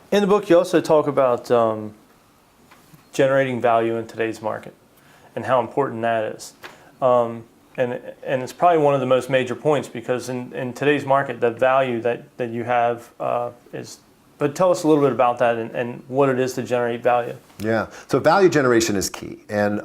In the book, you also talk about generating value in today's market and how important that is. And it's probably one of the most major points, because in today's market, the value that you have is. But tell us a little bit about that and what it is to generate value. Yeah, so value generation is key, and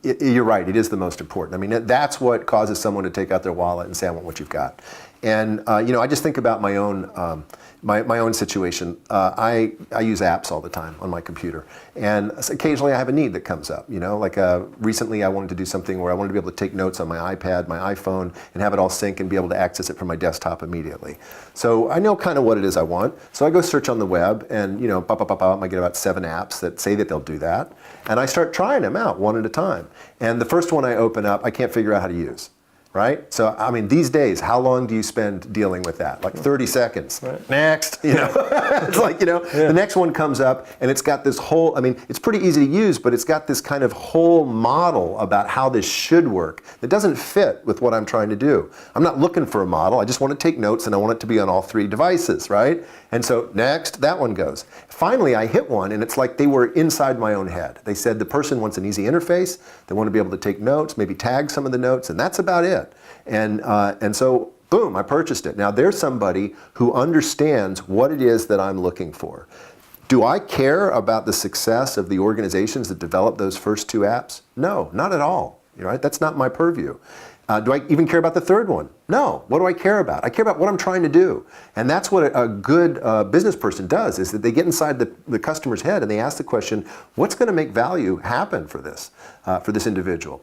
you're right, it is the most important. I mean, that's what causes someone to take out their wallet and say, I want what you've got. And I just think about my own my own situation. I use apps all the time on my computer, and occasionally I have a need that comes up. Like recently I wanted to do something where I wanted to be able to take notes on my iPad, my iPhone, and have it all sync and be able to access it from my desktop immediately. So I know kind of what it is I want. So I go search on the web, and I get about 7 apps that say that they'll do that, and I start trying them out one at a time. And the first one I open up, I can't figure out how to use. Right? So, I mean, these days, how long do you spend dealing with that? Like 30 seconds. Right. Next, It's like, the next one comes up, and it's got this whole, I mean, it's pretty easy to use, but it's got this kind of whole model about how this should work that doesn't fit with what I'm trying to do. I'm not looking for a model. I just want to take notes, and I want it to be on all 3 devices, right? And so next, that one goes. Finally, I hit one, and it's like they were inside my own head. They said the person wants an easy interface. They want to be able to take notes, maybe tag some of the notes, and that's about it. And so, boom, I purchased it. Now, there's somebody who understands what it is that I'm looking for. Do I care about the success of the organizations that develop those first 2 apps? No, not at all. Right? That's not my purview. Do I even care about the third one? No. What do I care about? I care about what I'm trying to do. And that's what a good business person does, is that they get inside the customer's head and they ask the question, what's going to make value happen for this individual?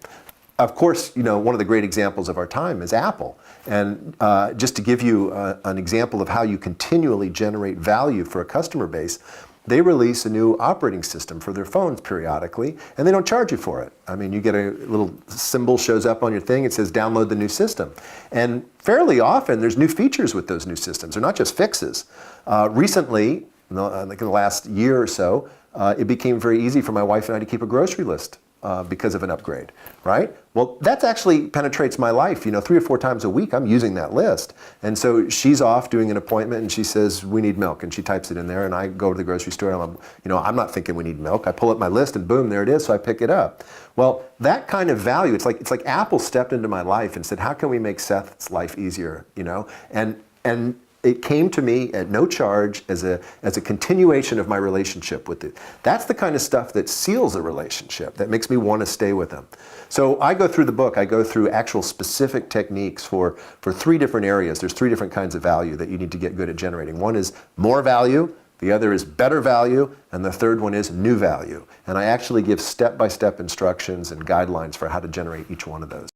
Of course, one of the great examples of our time is Apple. And just to give you an example of how you continually generate value for a customer base, they release a new operating system for their phones periodically, and they don't charge you for it. I mean, you get a little symbol shows up on your thing, it says download the new system. And fairly often there's new features with those new systems. They're not just fixes. Recently, like in the last year or so, it became very easy for my wife and I to keep a grocery list. Because of an upgrade, right? Well, that actually penetrates my life. 3 or 4 times a week, I'm using that list. And so she's off doing an appointment, and she says, we need milk, and she types it in there, and I go to the grocery store, and I'm not thinking we need milk. I pull up my list, and boom, there it is, so I pick it up. Well, that kind of value, it's like Apple stepped into my life and said, how can we make Seth's life easier, And it came to me at no charge as a continuation of my relationship with it. That's the kind of stuff that seals a relationship, that makes me want to stay with them. So I go through the book, I go through actual specific techniques for 3 different areas. There's 3 different kinds of value that you need to get good at generating. One is more value, the other is better value, and the third one is new value. And I actually give step-by-step instructions and guidelines for how to generate each one of those.